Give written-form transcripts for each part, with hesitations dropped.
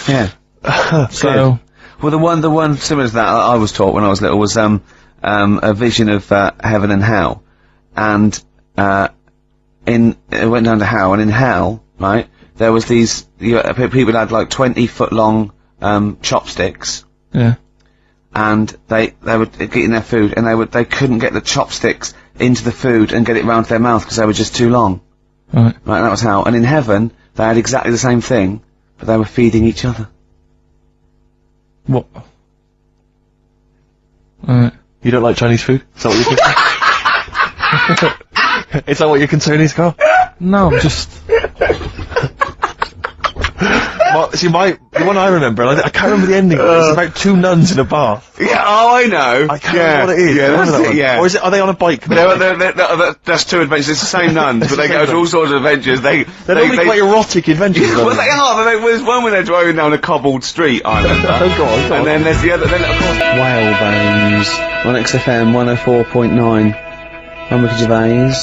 Yeah. So, well, the one similar to that I was taught when I was little was a vision of heaven and hell, and it went down to hell, and in hell, right, there was these people had like 20-foot long chopsticks. yeah. And they were getting their food, and they couldn't get the chopsticks into the food and get it round to their mouth because they were just too long. Right. Right, that was how. And in heaven, they had exactly the same thing, but they were feeding each other. What? Alright. You don't like Chinese food? Is that what you're concerned? Is that what your concern is, Carl? No, I'm just... Well, see, the one I remember, I can't remember the ending, but it's about two nuns in a bath. Yeah, oh, I know. I can't remember what it is. Yeah, that's it, yeah. Or are they on a bike? That's two adventures. It's the same nuns, but they go to all sorts of adventures. They're normally quite erotic adventures. Well, they are, but there's one where they're driving down a cobbled street, I remember. Oh, go on. And then there's the other, then of course... Whalebones on XFM 104.9. I'm Ricky Gervais.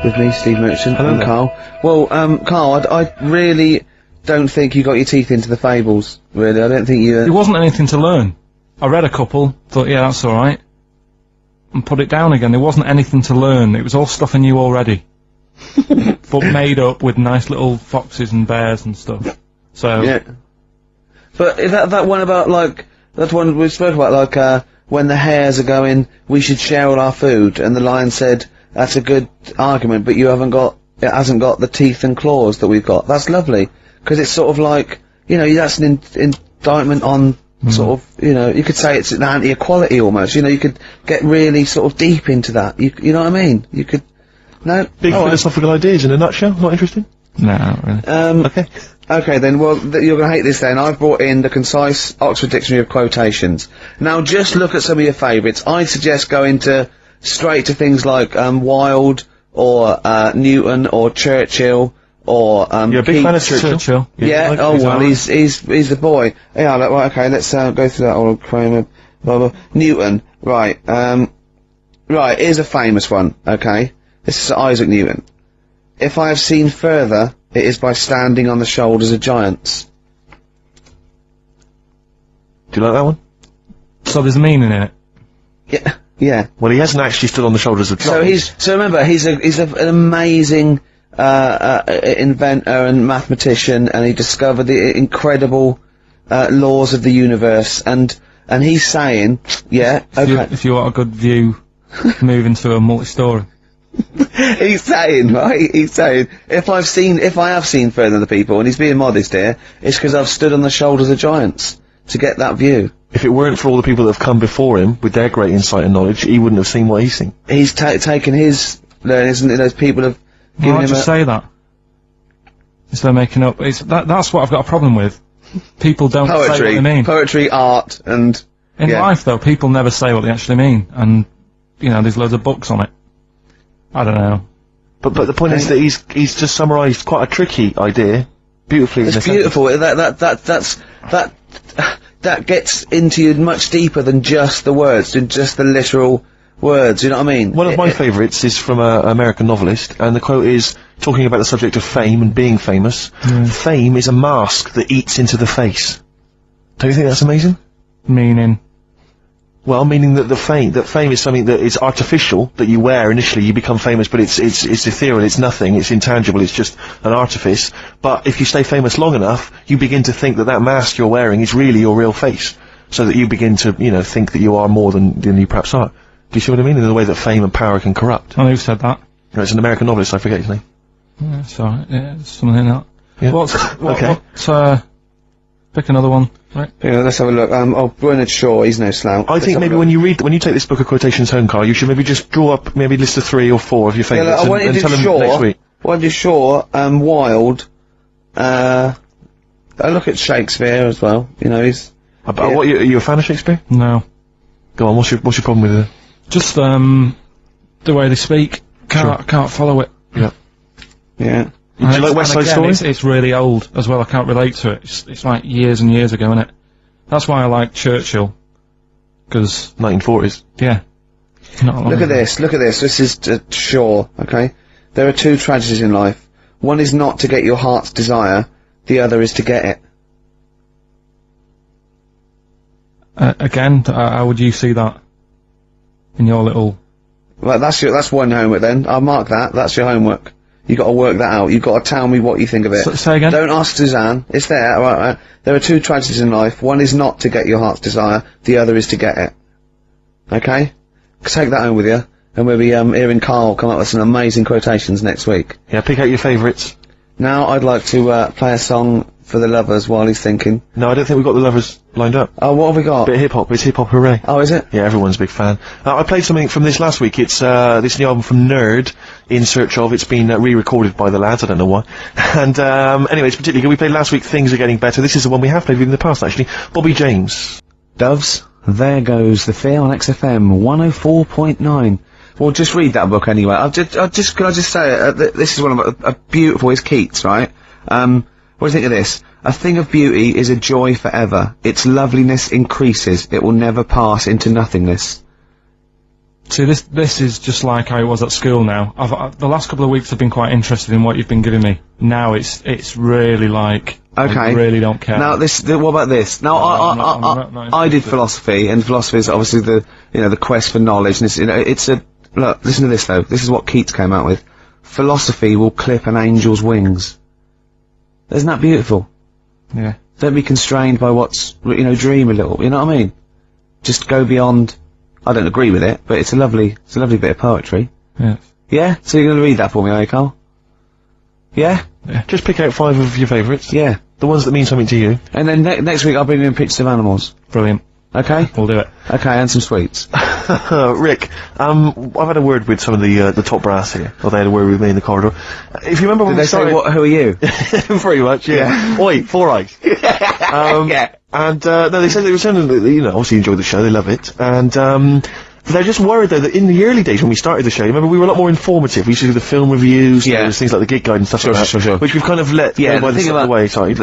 With me, Steve Merchant, and Carl. Well, Carl, I really don't think you got your teeth into the fables, really. I don't think you... There wasn't anything to learn. I read a couple, thought, yeah, that's alright, and put it down again. There wasn't anything to learn. It was all stuff I knew already. But made up with nice little foxes and bears and stuff. So... Yeah. But is that one about, like... That one we spoke about, like, when the hares are going, we should share all our food, and the lion said, that's a good argument, but it hasn't got the teeth and claws that we've got. That's lovely. Because it's sort of like, you know, that's an indictment on sort of, you know, you could say it's an anti-equality almost, you know, you could get really sort of deep into that, you know what I mean? You could, no? Big philosophical ideas in a nutshell, not interesting? No, not really. Okay. Okay then, well, you're gonna hate this then. I've brought in the concise Oxford Dictionary of Quotations. Now just look at some of your favourites. I'd suggest going straight to things like, Wilde, or, Newton, or Churchill, or You're a big fan of Churchill? Yeah, like well, he's the boy. Yeah, right, okay, let's go through that all. Kramer, blah, blah. Newton, right, right, here's a famous one, okay? This is Isaac Newton. If I have seen further, it is by standing on the shoulders of giants. Do you like that one? So there's a meaning in it? Yeah, yeah. Well, he hasn't actually stood on the shoulders of giants. So remember, he's an amazing, inventor and mathematician, and he discovered the incredible laws of the universe. And he's saying, yeah, okay. If you want a good view, move into a multi-story. He's saying, right? He's saying, if I have seen further than the people, and he's being modest here, it's because I've stood on the shoulders of giants to get that view. If it weren't for all the people that have come before him with their great insight and knowledge, he wouldn't have seen what he's seen. He's taken his learnings, and those people have given him just say that. Instead of making up, that's what I've got a problem with. People don't say what they mean. Poetry, art, and... In life, though, people never say what they actually mean, and, you know, there's loads of books on it. I don't know. But the point is that he's just summarised quite a tricky idea, beautifully. It's beautiful. That gets into you much deeper than just the words, than just the literal words, you know what I mean? One of my favourites is from an American novelist, and the quote is, talking about the subject of fame and being famous, fame is a mask that eats into the face. Don't you think that's amazing? Meaning? Well, meaning that fame is something that is artificial, that you wear initially, you become famous, but it's ethereal, it's nothing, it's intangible, it's just an artifice. But if you stay famous long enough, you begin to think that mask you're wearing is really your real face. So that you begin to, you know, think that you are more than you perhaps are. Do you see what I mean? In the way that fame and power can corrupt. Oh, who said that? No, it's an American novelist, I forget his name. Yeah, sorry, yeah, something like that. Yeah. Okay. Pick another one, right? Yeah, let's have a look. Bernard Shaw, he's no slouch. I think maybe when you take this book of quotations home, Carl, you should maybe just draw up maybe a list of 3 or 4 of your favourites and tell them next week. Why did Shaw, Wilde, I look at Shakespeare as well, you know, he's... What, are you a fan of Shakespeare? No. Go on, what's your problem with it? Just, the way they speak. Can't follow it. Yeah. Yeah. Do you like West Side Story? It's really old as well. I can't relate to it. It's like years and years ago, isn't it? That's why I like Churchill. Because 1940s. Yeah. Look at this. This is Shaw. Okay. There are 2 tragedies in life. One is not to get your heart's desire. The other is to get it. Again, how would you see that in your little? Well, that's one homework then. I'll mark that. That's your homework. You got to work that out. You've got to tell me what you think of it. Say again. Don't ask Suzanne. It's there. Right. There are two tragedies in life. One is not to get your heart's desire. The other is to get it. Okay? Take that home with you. And we'll be hearing Carl come up with some amazing quotations next week. Yeah, pick out your favourites. Now I'd like to play a song for the lovers while he's thinking. No, I don't think we've got the lovers lined up. Oh, what have we got? Bit of hip-hop. It's hip-hop hooray. Oh, is it? Yeah, everyone's a big fan. I played something from this last week. It's this new album from Nerd, In Search Of. It's been re-recorded by the lads, I don't know why. And anyway, it's particularly good. We played last week, Things Are Getting Better. This is the one we have played in the past, actually. Bobby James. Doves, there goes The Fear on XFM 104.9. Well, just read that book anyway. Can I just say, this is one of a beautiful, it's Keats, right? What do you think of this? A thing of beauty is a joy forever. Its loveliness increases. It will never pass into nothingness. See, this is just like how it was at school now. The last couple of weeks I've been quite interested in what you've been giving me. Now it's really like, Okay. I really don't care. Now what about this? Now I'm not I did interested. philosophy, and philosophy is obviously the quest for knowledge, and look, listen to this though. This is what Keats came out with. Philosophy will clip an angel's wings. Isn't that beautiful? Yeah. Don't be constrained by what's, dream a little, you know what I mean? Just go beyond. I don't agree with it, but it's a lovely bit of poetry. Yeah. Yeah? So you're gonna read that for me, are you, Carl? Yeah? Yeah. Just pick out 5 of your favourites. Yeah. The ones that mean something to you. And then next week I'll bring in pictures of animals. Brilliant. Okay? We'll do it. Okay, and some sweets. Rick, I've had a word with some of the top brass here. Or they had a word with me in the corridor. If you remember when Did we they say, started... who are you? Pretty much, yeah. Oi, 4 eyes. Yeah. And, no, they said they were saying that, obviously enjoy the show, they love it. And, they're just worried though that in the early days when we started the show, remember we were a lot more informative. We used to do the film reviews, Yeah. there was things like the gig guide and stuff like that. Sure. Which we've kind of let Yeah, go by the the thing step about- of the wayside.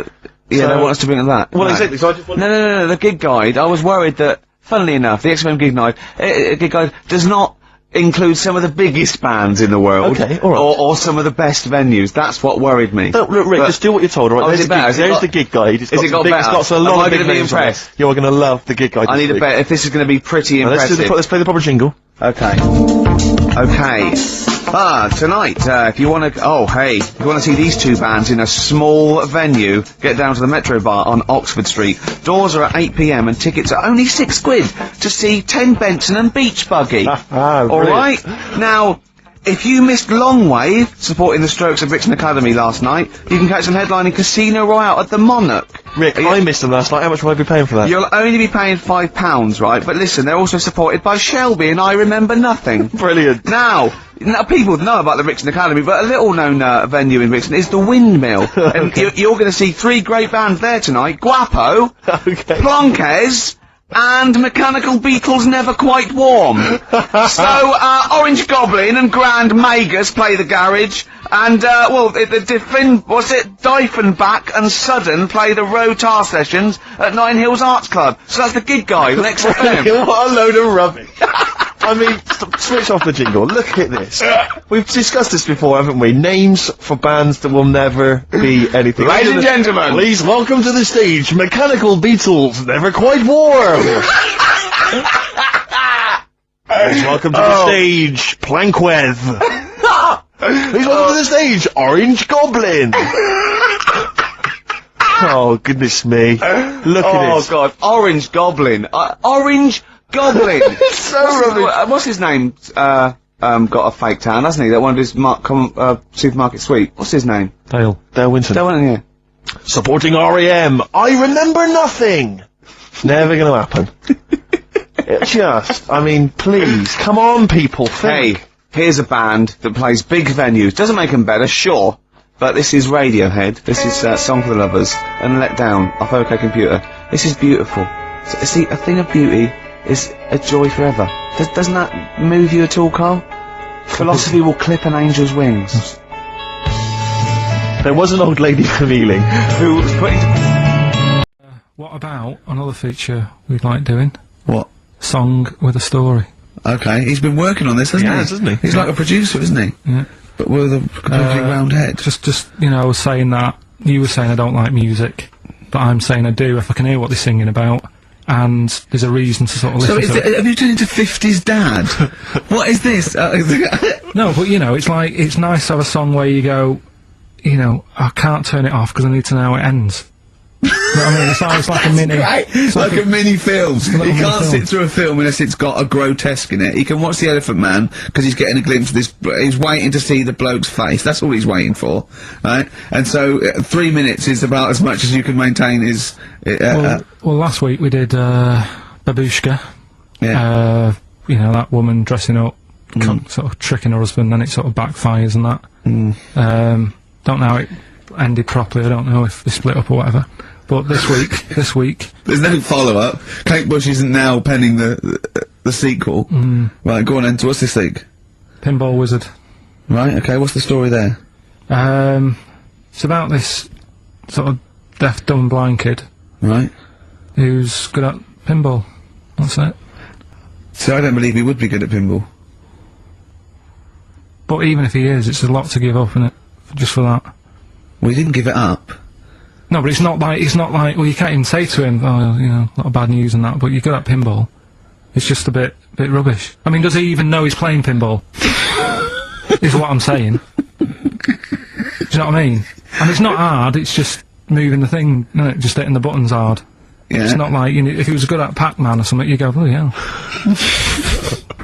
Yeah, So- they want us to bring that. Well, No. exactly, so I just want... No, the gig guide, I was worried that, funnily enough, the XFM gig guide does not include some of the biggest bands in the world. Okay, all right. Or some of the best venues. That's what worried me. No, look, Rick, But- just do what you're told, alright? Oh, is There's it better? Has it There's got- the gig guide. It's has got it some got big, It's better? got a Am lot I of big gonna be names on it. impressed? You're gonna love the gig guide. I this need a week. bet. If this is going to be pretty Now, impressive. let's play the proper jingle. Okay. Tonight, if you want to, if you want to see these two bands in a small venue, get down to the Metro Bar on Oxford Street. Doors are at 8 PM and tickets are only £6 to see 10 Benson and Beach Buggy. Alright? Now, if you missed Longwave, supporting the Strokes at Brixton Academy last night, you can catch them headlining Casino Royale at the Monarch. Rick, I missed them last night. How much will I be paying for that? You'll only be paying £5, right? But listen, they're also supported by Shelby and I Remember Nothing. Brilliant. Now, people know about the Brixton Academy, but a little-known venue in Brixton is the Windmill. And you're going to see 3 great bands there tonight. Guapo, Okay. Plonkes, and Mechanical Beetle's Never Quite Warm. So, Orange Goblin and Grand Magus play the garage, and, Diefenbach and Sudden play the Rotar sessions at Nine Hills Arts Club. So that's the gig guide on XFM. What a load of rubbish. I mean, switch off the jingle. Look at this. We've discussed this before, haven't we? Names for bands that will never be anything. Ladies and gentlemen. Please welcome to the stage, Mechanical Beetles, Never Quite Warm. Please welcome to the stage, Plankweth. Please welcome to the stage, Orange Goblin. Oh, goodness me. Look at Oh this. God, Orange Goblin. Orange Goblin. So rubbish. What's his name? Got a fake tan, hasn't he? That one of his supermarket sweep. What's his name? Dale. Dale Winton. That one, yeah. Supporting REM. I Remember Nothing. Never gonna happen. I mean, please, come on, people. Hey, Think. here's a band that plays big venues. Doesn't make them better, sure. But this is Radiohead. This is Song for the Lovers and Let Down off OK Computer. This is beautiful. So, see, a thing of beauty is a joy forever. Doesn't that move you at all, Carl? Philosophy will clip an angel's wings. There was an old lady from Ealing. Who was putting... What about another feature we'd like doing? What? Song with a story. Okay, he's been working on this, hasn't He he? has, hasn't he? He's like a producer, isn't he? Yeah. But with a completely round head. Just I was saying that you were saying I don't like music, but I'm saying I do if I can hear what they're singing about, and there's a reason to sort of listen to it. Have you turned into 50s dad? What is this? No, but you know, it's like, it's nice to have a song where you go, you know, I can't turn it off because I need to know how it ends. You know what I mean? It's like a mini... Right. It's like a mini film. You mini can't film. sit through a film unless it's got a grotesque in it. He can watch The Elephant Man because he's getting a glimpse of this... He's waiting to see the bloke's face. That's all he's waiting for, right? And so 3 minutes is about as much as you can maintain his... well, last week we did Babushka. Yeah. You know, that woman dressing up, sort of tricking her husband, then it sort of backfires and that. Don't know how it ended properly. I don't know if they split up or whatever. But this week, There's no follow-up. Kate Bush isn't now penning the sequel. Right, go on then. What's this thing? Pinball Wizard. Right, okay, what's the story there? It's about this sort of deaf, dumb, and blind kid Right. who's good at pinball. That's it. So I don't believe he would be good at pinball. But even if he is, it's a lot to give up, innit? Just for that. Well, he didn't give it up. No, but it's not like, well, you can't even say to him, oh, you know, a lot of bad news and that, but you're good at pinball. It's just a bit rubbish. I mean, does he even know he's playing pinball? Is what I'm saying. Do you know what I mean? And it's not hard, it's just moving the thing, no, just hitting the buttons hard. Yeah. It's not like, you know, if he was good at Pac-Man or something, you go, oh yeah.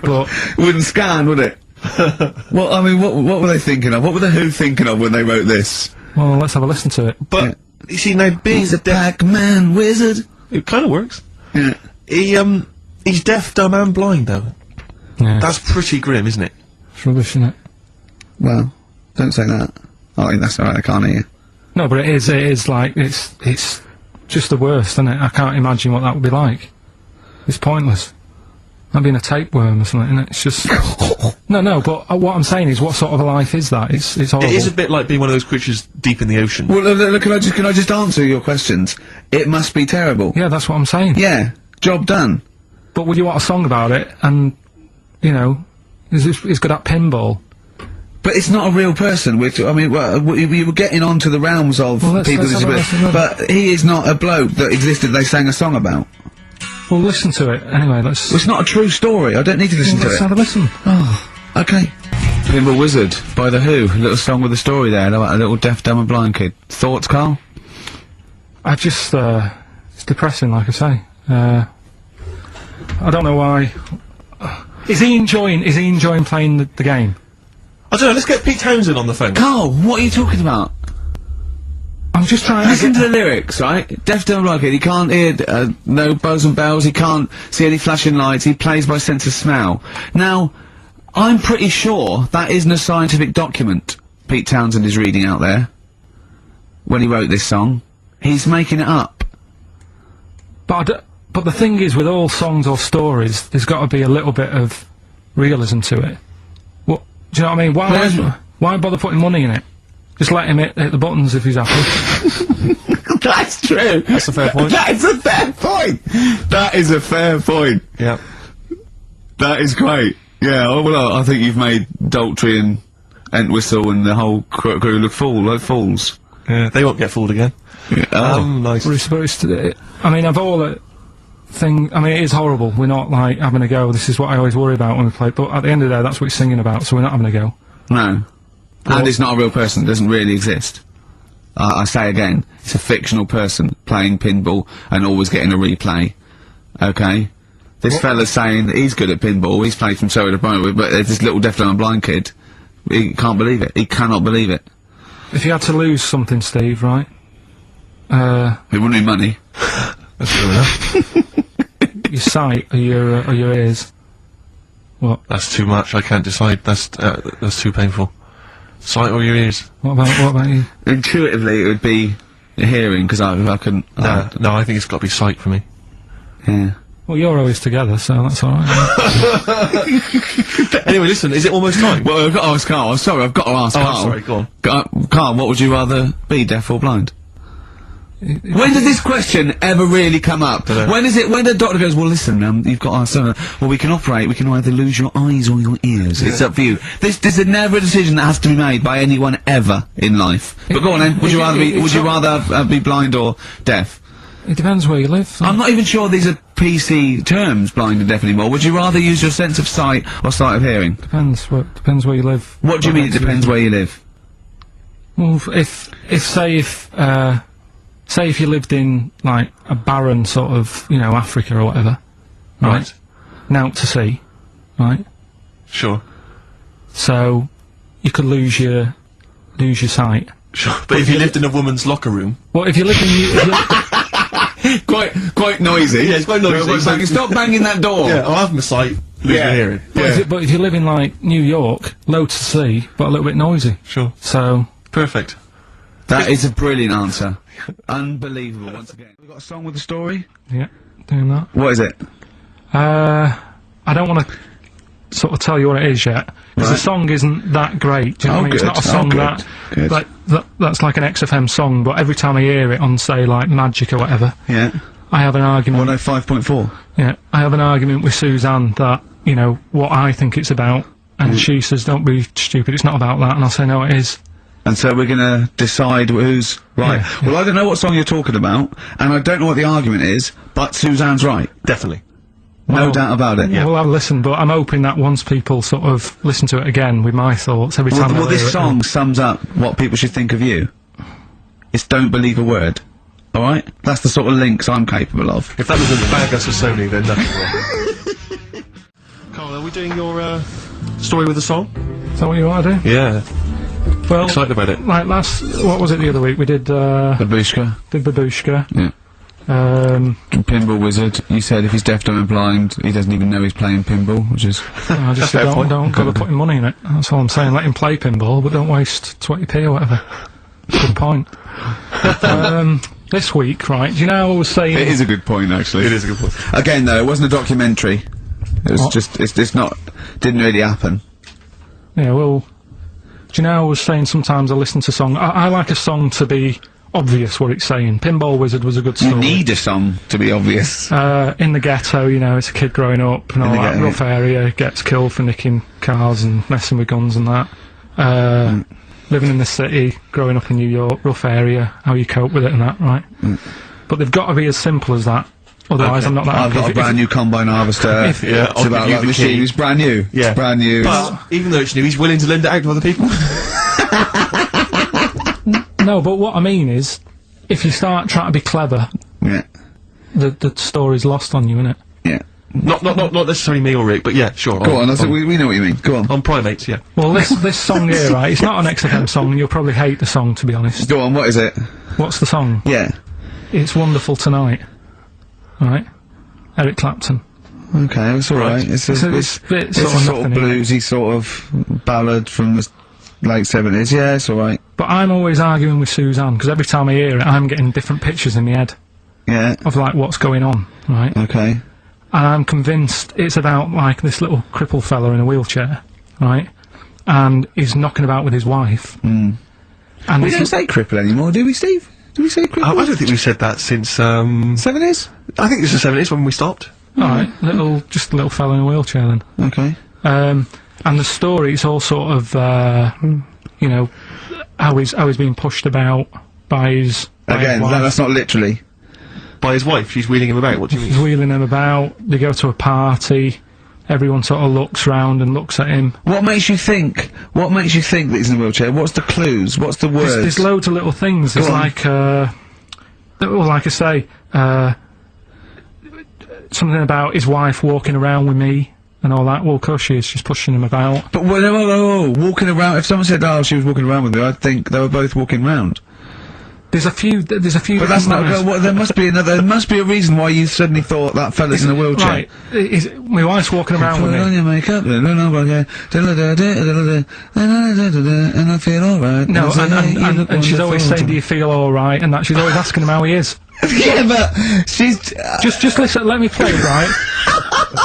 But It wouldn't scan, would it? Well, I mean, what were they thinking of? What were the Who thinking of when they wrote this? well, let's have a listen to it. But you see, now being He's a Pac-Man wizard. it kind of works. Yeah. He's deaf, dumb, and blind though. Yeah, That's pretty grim, isn't it? it's rubbish, isn't it? Well, don't say that. Oh, that's alright, I can't hear you. No, but it is like, it's just the worst, isn't it? I can't imagine what that would be like. It's pointless. Like being a tapeworm or something, innit? It's just... No, but what I'm saying is, what sort of a life is that? It's horrible. It is a bit like being one of those creatures deep in the ocean. Well, look, can I just answer your questions? It must be terrible. Yeah, that's what I'm saying. Yeah, job done. But would you want a song about it, and, you know, he's good at pinball? But it's not a real person. I mean, we were getting onto the realms of Well, let's people with have a disabilities, listen. but he is not a bloke that existed. They sang a song about. Well, listen to it. Anyway, let's... Well, it's not a true story. I don't need to listen to let's it. have a listen. Oh, okay. Pinball Wizard by The Who. A little song with a story there about a little deaf, dumb and blind kid. Thoughts, Carl? I just, it's depressing, like I say. I don't know why. Is he enjoying playing the game? I don't know, let's get Pete Townsend on the phone. Carl, what are you talking about? I'm just trying Listen to to the lyrics, right? Deaf, dumb, and blind kid. He can't hear, no bows and bells. He can't see any flashing lights. He plays by sense of smell. Now, I'm pretty sure that isn't a scientific document Pete Townsend is reading out there when he wrote this song. He's making it up. But the thing is, with all songs or stories, there's got to be a little bit of realism to it. What, do you know what I mean? Why bother putting money in it? Just let him hit the buttons if he's happy. That's true. That's a fair point. That is a fair point. That is a fair point. Yeah. That is great. Yeah, well, I think you've made Daltrey and Entwistle and the whole crew look like fools. Yeah, they won't get fooled again. Yeah. Nice. I mean, of all the thing, I mean, it is horrible. We're not, like, having a go. This is what I always worry about when we play, but at the end of the day, that's what he's singing about, so we're not having a go. No. And it's not a real person. It doesn't really exist. I say again, it's a fictional person playing pinball and always getting a replay. Okay? This fella's saying that he's good at pinball, he's played from so to point, but there's this little deaf and blind kid. He can't believe it. He cannot believe it. If you had to lose something, Steve, right? It wouldn't be money. That's true enough. Your sight or your ears. What? That's too much, I can't decide. That's too painful. Sight or your ears? What about you? Intuitively, it would be hearing, because I couldn't... No, I think it's got to be sight for me. Yeah. Well, you're always together, so that's alright. Anyway, listen, is it almost time? Well, I've got to ask Carl. I'm sorry, I've got to ask Carl. Sorry, go on. Carl, what would you rather be, deaf or blind? When does this question ever really come up? When is it, when the doctor goes, well listen, you've got our son, well we can either lose your eyes or your ears, it's up for you. This is never a decision that has to be made by anyone ever in life. But go on then, would you rather be blind or deaf? It depends where you live. I'm not even sure these are PC terms, blind and deaf, anymore. Would you rather use your sense of sight or sight of hearing? Depends where you live. What do you mean it depends where you live? Well, if you lived in, like, a barren sort of, you know, Africa or whatever, right? Now to sea, right? Sure. So, you could lose your sight. Sure. But if you lived in a woman's locker room... Well, if you lived in... quite noisy. Yeah, it's quite noisy. Well, stop banging that door. Yeah, I'll have my sight, lose my hearing. But if you live in, like, New York, low to sea, but a little bit noisy. Sure. So... Perfect. That is a brilliant answer. Unbelievable, once again. We got a song with a story? Yeah, doing that. What is it? I don't want to sort of tell you what it is yet, because the song isn't that great, do you know what I mean? It's not a song that's like an XFM song, but every time I hear it on, say, like, Magic or whatever, I have an argument... 105.4? Yeah, I have an argument with Suzanne that, you know, what I think it's about, and she says, don't be stupid, it's not about that, and I'll say, no, it is. And so we're gonna decide who's right. Yeah. Well, I don't know what song you're talking about, and I don't know what the argument is, but Suzanne's right. Definitely. No doubt about it. Well, I'll listen, but I'm hoping that once people sort of listen to it again with my thoughts every time Well, I hear this it, song sums up what people should think of you. It's don't believe a word. Alright? That's the sort of links I'm capable of. If that was in the bag us for Sony, then nothing will. Carl, are we doing your, story with a song? Is that what you want to do? Yeah. Well, Excited about it. like what was it the other week? We did, Babushka. Babushka. Yeah. Pinball Wizard. You said if he's deaf, dumb and blind, he doesn't even know he's playing pinball, which is... I just said don't bother putting money in it. That's all I'm saying. Let him play pinball, but don't waste 20p or whatever. Good point. This week, right, do you know I was saying... It is a good point, actually. It is a good point. Again, though, it wasn't a documentary. It was just... It's not... Didn't really happen. Yeah, well... Do you know I was saying sometimes I listen to song... I like a song to be... obvious what it's saying. Pinball Wizard was a good story. You need a song to be obvious. In the ghetto, you know, it's a kid growing up and all that rough area, gets killed for nicking cars and messing with guns and that. Living in the city, growing up in New York, rough area, how you cope with it and that, right? But they've got to be as simple as that. Otherwise, I'm not that I've got a brand new combine harvester. It's about like machine. It's brand new. Yeah. It's brand new. But even though it's new, he's willing to lend it out to other people. No, but what I mean is, if you start trying to be clever, the story's lost on you, innit? Yeah. Not necessarily me or Rick, but yeah, sure. Go on, we know what you mean. Go on. On primates, yeah. Well, this song here, right, it's not an XFM song, and you'll probably hate the song, to be honest. Go on, what is it? What's the song? Yeah. It's Wonderful Tonight. Right? Eric Clapton. Okay, it's alright. It's a bit sort of bluesy sort of ballad from the late 70s. Yeah, it's alright. But I'm always arguing with Suzanne, because every time I hear it, I'm getting different pictures in my head. Yeah. Of, like, what's going on, right? Okay. And I'm convinced it's about, like, this little crippled fella in a wheelchair, right? And he's knocking about with his wife. And we don't say cripple anymore, do we, Steve? Do we say cripple? I don't think we've said that since, 70s? I think it's the 70s when we stopped. Alright, just a little fella in a wheelchair then. Okay. And the story's all sort of, you know, how he's being pushed about by his... Again, that's not literally. By his wife, she's wheeling him about, what do you mean? She's wheeling him about, they go to a party, everyone sort of looks round and looks at him. What makes you think that he's in a wheelchair? What's the clues? What's the words? There's loads of little things. There's like, well, like I say, something about his wife walking around with me and all that. Well, of course she is. She's pushing him about. But whoa, walking around. If someone said, "Oh, she was walking around with me," I'd think they were both walking around. There's a few. But that's not. Well, there must be another. There must be a reason why you suddenly thought that fella's in a wheelchair. Right. My wife's walking around with me. Put on your makeup, and I feel alright. No, and she's always saying, "Do you feel alright?" And that she's always asking him how he is. Yeah, but she's just listen. Let me play, right?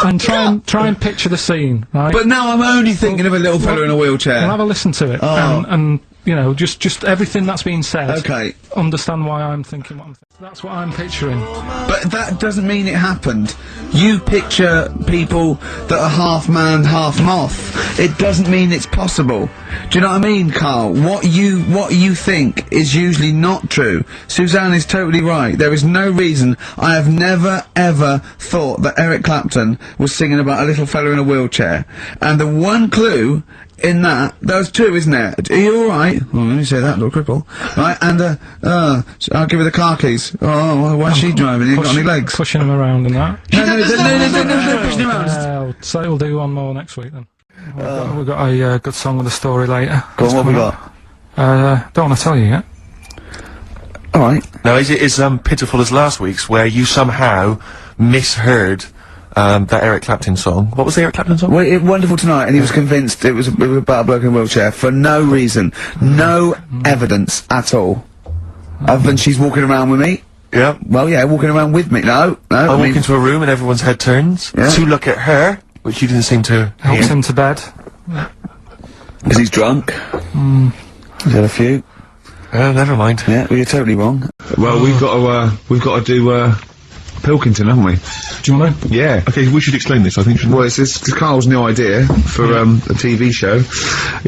And try and picture the scene, right? But now I'm only thinking of a little fella in a wheelchair. Well, have a listen to it, Oh. and you know, just everything that's been said. Okay. Understand why I'm thinking what I'm thinking. That's what I'm picturing. But that doesn't mean it happened. You picture people that are half man, half moth. It doesn't mean it's possible. Do you know what I mean, Carl? What you think is usually not true. Suzanne is totally right. There is no reason. I have never ever thought that Eric Clapton was singing about a little fella in a wheelchair. And the one clue in that, there's two, isn't there? Are you alright? Oh, let me say that, little cripple. Right, and, so I'll give her the car keys. Oh, well, why's she driving? He ain't got any legs. Pushing him around and that. No, pushing him around. So we'll do one more next week then. We've got a good song with a story later. Go on, what we got? Don't want to tell you yet. Alright. Now, is it as pitiful as last week's, where you somehow misheard that Eric Clapton song? What was the Eric Clapton song? Well, Wonderful Tonight, and he was convinced it was about a bloke in a wheelchair for no reason. No evidence at all. Other than she's walking around with me. Yeah. Well, yeah, walking around with me. No. I I walk mean, into a room and everyone's head turns Yeah. to look at her, which you didn't seem to Helps hear. him to bed. because he's drunk. He's had a few. Oh, never mind. Yeah, well, you're totally wrong. Well, we've got to do Pilkington, haven't we? Do you want to? Yeah. Okay, we should explain this, I think, shouldn't we? Well, it's Carl's new idea for a TV show.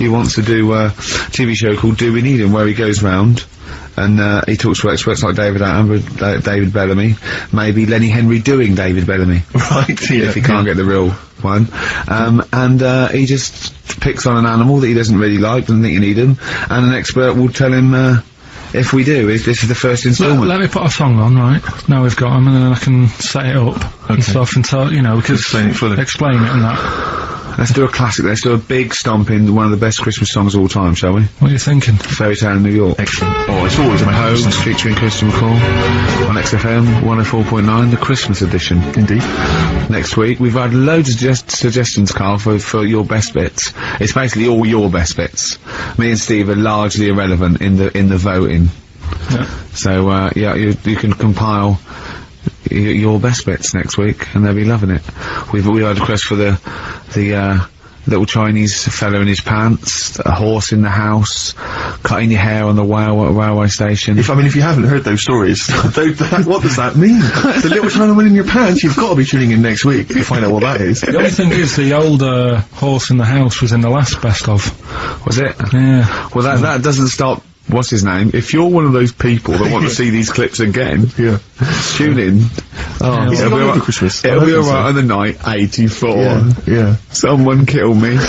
He wants to do a TV show called Do We Need Him, where he goes round and he talks to experts like David Attenborough, David Bellamy, maybe Lenny Henry doing David Bellamy. Right, yeah. If he can't get the real one. And he just picks on an animal that he doesn't really like, doesn't think you need him, and an expert will tell him if we do. If this is the first instalment. Let me put a song on, right? Now we've got him, and then I can set it up and stuff, and tell, you know, we could Explain it fully. explain it and that. Let's do a classic. Let's do a big stomp in one of the best Christmas songs of all time, shall we? What are you thinking? Fairy Tale in New York. Excellent. Oh, it's always my Homes host. featuring Christian McCall on XFM 104.9, the Christmas edition. Indeed. Next week, we've had loads of suggestions, Carl, for your best bits. It's basically all your best bits. Me and Steve are largely irrelevant in the voting. Yeah. So, yeah, you can compile your best bits next week, and they'll be loving it. We've had a request for the little Chinese fella in his pants, a horse in the house, cutting your hair on the railway station. If you haven't heard those stories, what does that mean? The little Chinaman in your pants, you've got to be tuning in next week to find out what that is. The only thing is, the older horse in the house was in the last best of. Was it? Yeah. Well, that doesn't stop. What's his name? If you're one of those people that want to see these clips again, Yeah. tune in. Oh, Is it It'll be long alright- over Christmas? It'll I be don't think alright on the night 84. Yeah. Someone kill me. I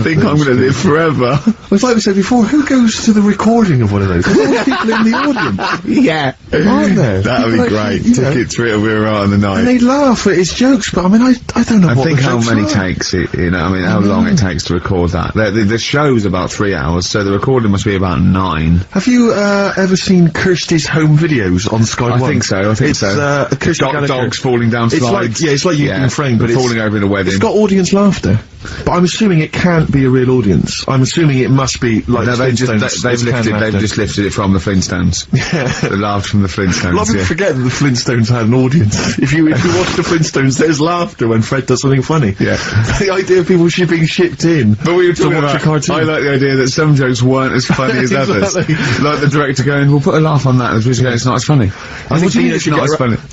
think I'm going to live forever. It's like we said before, who goes to the recording of one of those? There's always people in the audience, Yeah. aren't there? That'll be People great. actually, you know, Tickets for it'll be alright on the and night. they laugh at his jokes, but I mean, I don't know I what think the how jokes many are. takes it, how long it takes to record that. The show's about 3 hours, so the recording must be about 9. Have you ever seen Kirsty's home videos on Sky I One? think so, It's, Kirsty Gallagher. dogs falling down It's slides. like you in frame, but it's falling over in a wedding. It's got audience laughter, but I'm assuming it can't be a real audience. I'm assuming it must be like No, they've Flintstones. they've just lifted it from the Flintstones. Yeah. The laugh from the A lot of Flintstones, people yeah. forget that the Flintstones had an audience. If you watch the Flintstones, there's laughter when Fred does something funny. Yeah. The idea of people being shipped in. But we were to talking watch about, a cartoon. I like the idea that some jokes weren't as funny as others. Exactly. Like the director going, we'll put a laugh on that, and the producer going, it's not as funny. I think Dino should,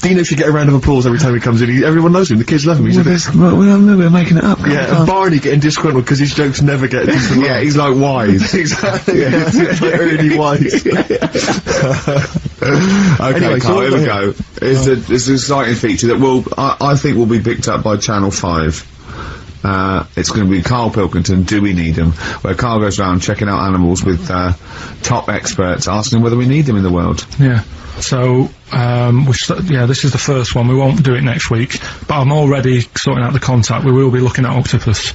Dino should get a round of applause every time he comes in. Everyone knows him. The kids love him. He's a bit, We're making it up. yeah, and Barney getting disgruntled because his jokes never get a decent Yeah, laugh. he's like wise. Exactly. Yeah. He's like really wise. Okay, Anyway, so Carl, what here we about go. It's an exciting feature that I think will be picked up by Channel 5. It's going to be Carl Pilkington, Do We Need Him? Where Carl goes around checking out animals with top experts, asking whether we need them in the world. Yeah. So, this is the first one. We won't do it next week, but I'm already sorting out the contact. We will be looking at octopus,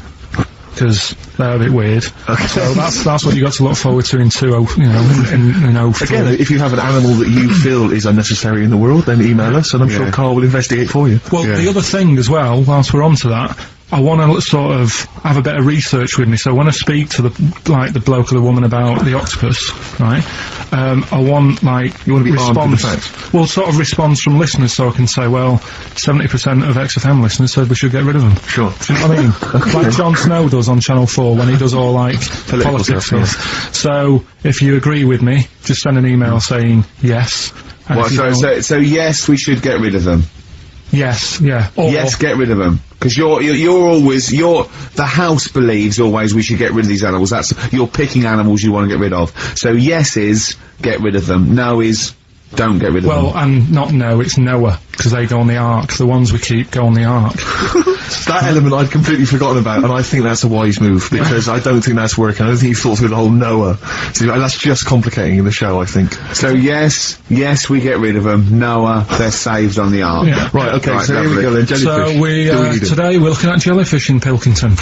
because they're a bit weird. So that's what you got to look forward to in 03. Again, if you have an animal that you feel is unnecessary in the world, then email us, and I'm sure Yeah. Carl will investigate for you. Well, Yeah. the other thing as well, whilst we're on to that, I want to sort of have a bit of research with me, so when I speak to the bloke or the woman about the octopus, right, I want, like, You want to be armed with response, the facts. well, sort of response from listeners, so I can say, well, 70% of XFM listeners said we should get rid of them. Sure. Do you know what I mean? Like Jon Snow does on Channel 4 when he does all, like, politics stuff. So, if you agree with me, just send an email saying yes. And Well, if you don't- so yes, we should get rid of them. yes, yeah. Or, Yes, get rid of them. Because the house believes always we should get rid of these animals. You're picking animals you want to get rid of. So yes is, get rid of them. No is, don't get rid of them. well, and not no, it's Noah, because they go on the Ark. The ones we keep go on the Ark. That element I'd completely forgotten about, and I think that's a wise move, because I don't think that's working. I don't think you've thought through the whole Noah. So that's just complicating the show, I think. So yes, we get rid of them. Noah, they're saved on the ark. Yeah. Right, okay, so here we lovely. go then, jellyfish. So Do we need 'em? today we're looking at jellyfish in Pilkington.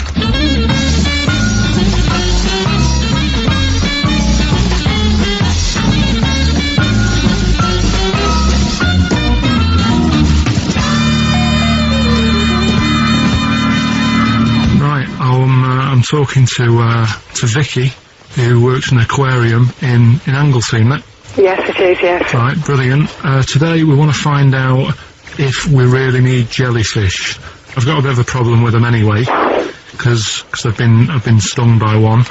Right, I'm talking to Vicky, who works in an aquarium in Anglesey, isn't it? Yes, it is, yes. Right, brilliant. Today we want to find out if we really need jellyfish. I've got a bit of a problem with them anyway, because I've been stung by one,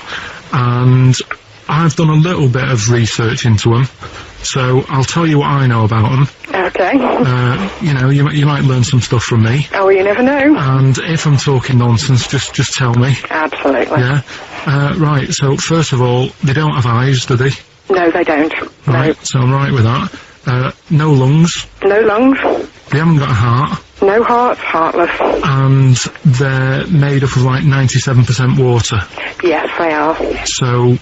and I've done a little bit of research into them. So I'll tell you what I know about them. Okay. You know, you might learn some stuff from me. Oh, you never know. And if I'm talking nonsense, just tell me. Absolutely. Yeah. Right. So first of all, they don't have eyes, do they? No, they don't. Right. So I'm right with that. No lungs. No. No lungs. They haven't got a heart. No hearts, heartless. And they're made up of like 97% water. Yes, they are. So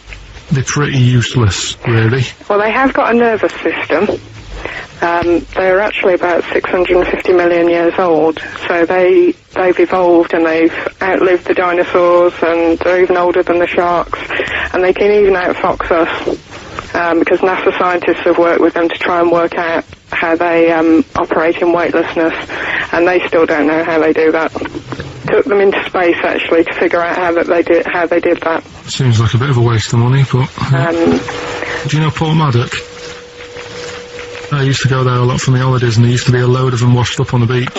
they're pretty useless, really. Well, they have got a nervous system. They're actually about 650 million years old, so they've evolved and they've outlived the dinosaurs, and they're even older than the sharks, and they can even outfox us, because NASA scientists have worked with them to try and work out how they operate in weightlessness, and they still don't know how they do that. Took them into space actually to figure out how they did that. Seems like a bit of a waste of money, but... Do you know Port Maddock? I used to go there a lot for my holidays, and there used to be a load of them washed up on the beach.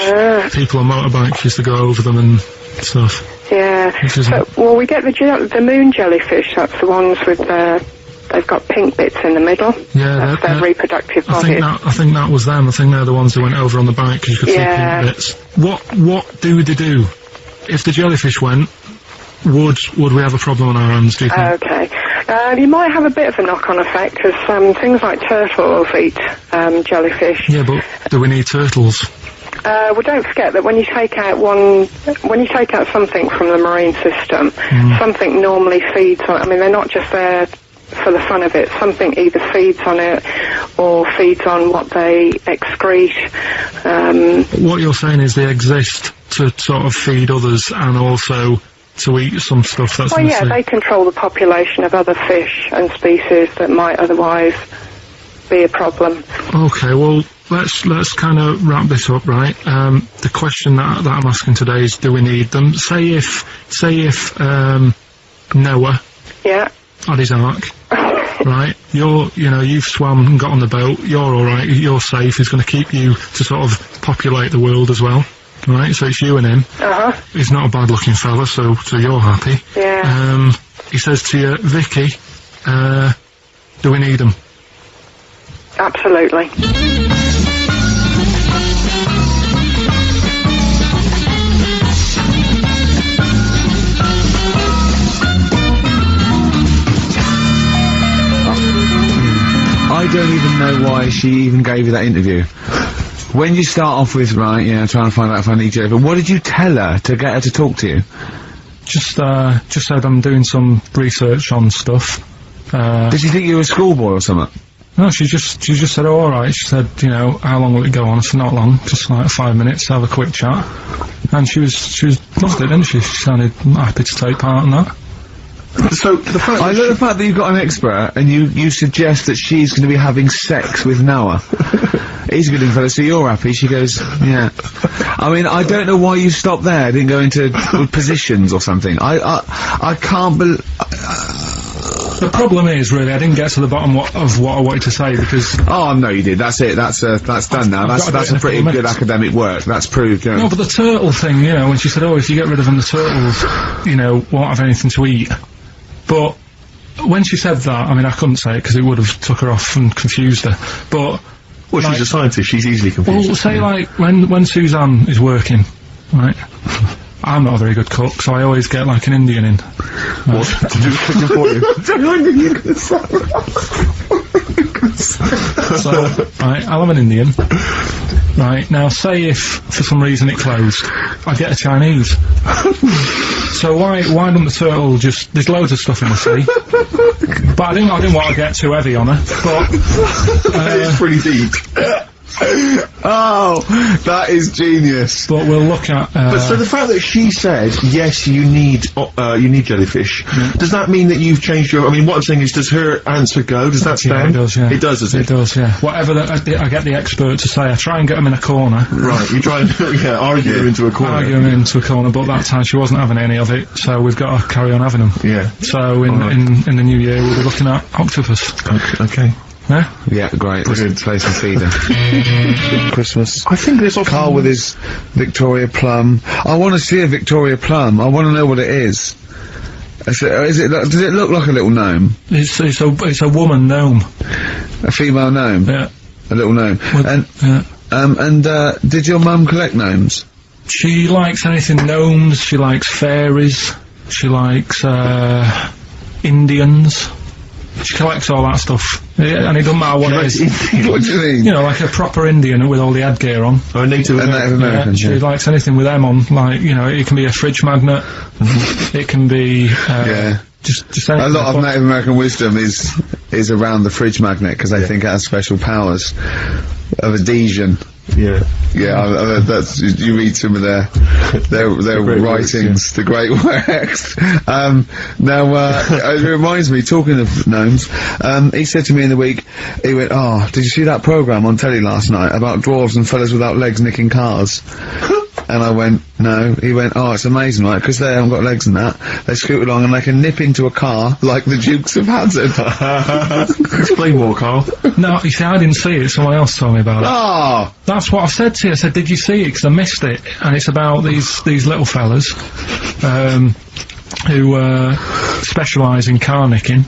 People on motorbikes used to go over them and stuff. Yeah. So, well, we get the moon jellyfish. That's the ones with they've got pink bits in the middle. Yeah, that's their reproductive I think that was them. I think they're the ones that went over on the bike, because you could see pink bits. What do they do? If the jellyfish went, would we have a problem on our hands, do you think? Okay. You might have a bit of a knock-on effect, because things like turtles eat jellyfish. Yeah, but do we need turtles? Well, don't forget that when you take out something from the marine system, something normally feeds on. I mean, they're not just there for the fun of it. Something either feeds on it or feeds on what they excrete. What you're saying is they exist to sort of feed others and also to eat some stuff that's in the sea. They control the population of other fish and species that might otherwise be a problem. Okay, well, let's kind of wrap this up, right? The question that I'm asking today is, do we need them? Say if Noah had his ark, right? You've swum and got on the boat, you're alright, you're safe, he's going to keep you to sort of populate the world as well. Right, so it's you and him. He's not a bad-looking fella, so you're happy. Yeah. He says to you, Vicky, do we need him? Absolutely. I don't even know why she even gave you that interview. When you start off with, right, trying to find out if I need you, but what did you tell her to get her to talk to you? Just said I'm doing some research on stuff. Did she think you were a schoolboy or something? No, she just said, oh, alright. She said, how long will it go on? I said, not long, just like 5 minutes, have a quick chat. And she loved it, didn't she? She sounded happy to take part in that. So, the fact I love the fact that you've got an expert and you suggest that she's going to be having sex with Noah. He's a good looking fella, so you're happy. She goes, yeah. I mean, I don't know why you stopped there. Didn't go into positions or something. I can't believe. The problem is, really, I didn't get to the bottom of what I wanted to say, because... Oh, no, you did. That's it. That's done now. That's a pretty good academic work. That's proved, yeah. No, but the turtle thing, you know, when she said, oh, if you get rid of them, the turtles, you know, won't have anything to eat. But when she said that, I mean, I couldn't say it because it would have took her off and confused her. But... Well, like, she's a scientist. She's easily confused. Well, say, like, when Suzanne is working, right... I'm not a very good cook, so I always get, like, an Indian in. What? To do the cooking for you? So, right, I'll have an Indian. Right, now, say if, for some reason, it closed, I get a Chinese. So why don't the turtle just... There's loads of stuff in the sea. But I didn't want to get too heavy on her, but... It's pretty deep. Oh, that is genius. But we'll look at... But so the fact that she said, yes, you need jellyfish, does that mean that you've changed your... I mean, what I'm saying is, does her answer go? Does that stand? Yeah, it does, yeah. It does, does it? It does, yeah. Whatever I get the expert to say, I try and get them in a corner. Right, you try and, argue them into a corner. Argue them into a corner, but that time she wasn't having any of it, so we've got to carry on having them. Yeah. So in the new year, we'll be looking at octopus. Okay. Yeah? Yeah, great. Let's play some feeder. Christmas. I think there's Carl with his Victoria Plum. I want to see a Victoria Plum. I want to know what it is. Does it look like a little gnome? It's a woman gnome. A female gnome? Yeah. A little gnome. Yeah. Did your mum collect gnomes? She likes anything gnomes, she likes fairies, she likes, Indians. She collects all that stuff. Yeah, and it doesn't matter what it is. What do you mean? You know, like a proper Indian with all the headgear on. Or a Native American. Yeah, she likes anything with them on, like, you know, it can be a fridge magnet, it can be, just anything. A lot of Native American wisdom is around the fridge magnet, because they think it has special powers of adhesion. Yeah. Yeah, that's, you read some of their writings, the great works. It reminds me, talking of gnomes, he said to me in the week, he went, oh, did you see that programme on telly last night about dwarves and fellas without legs nicking cars? And I went, no. He went, oh, it's amazing, right, because they haven't got legs and that. They scoot along and they can nip into a car like the Dukes of Hazzard. Explain more, Carl. No, you see, I didn't see it, someone else told me about it. Oh! That's what I said to you. I said, did you see it? Because I missed it. And it's about these little fellas, who, specialise in car nicking.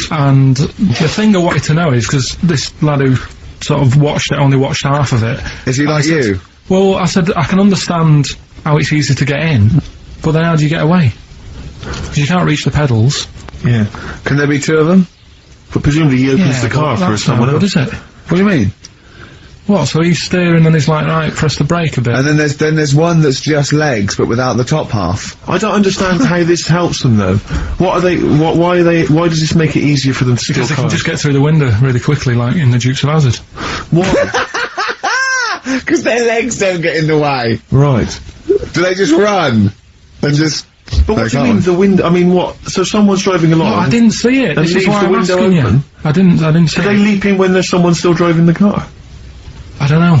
And the thing I wanted to know is, because this lad who sort of only watched half of it. Is he like you? Well, I said, I can understand how it's easy to get in, but then how do you get away? Because you can't reach the pedals. Yeah. Can there be two of them? But presumably he opens the car for someone else. What is it? What do you mean? What, so he's steering and he's like, right, press the brake a bit. And then there's one that's just legs, but without the top half. I don't understand how this helps them, though. Why why does this make it easier for them to steal Because they can cars? just get through the window really quickly, like in the Dukes of Hazzard. What? Because their legs don't get in the way. Right. Do they just run? And just... But what do you mean, the window? I mean, what? So someone's driving along... No, I didn't see it. And This is leaves why the I'm window asking open? you. I didn't see Do they it. leap in when there's someone still driving the car? I don't know.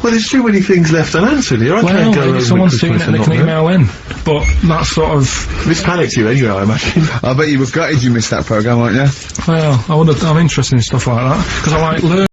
Well, there's too many things left unanswered here. I can't go Well, over maybe someone's seen Christmas it and they and can not know. email in. But that's sort of... This panicked you anyway, I imagine. I bet you were gutted you missed that programme, weren't you? Well, I'm interested in stuff like that. Because I like learning.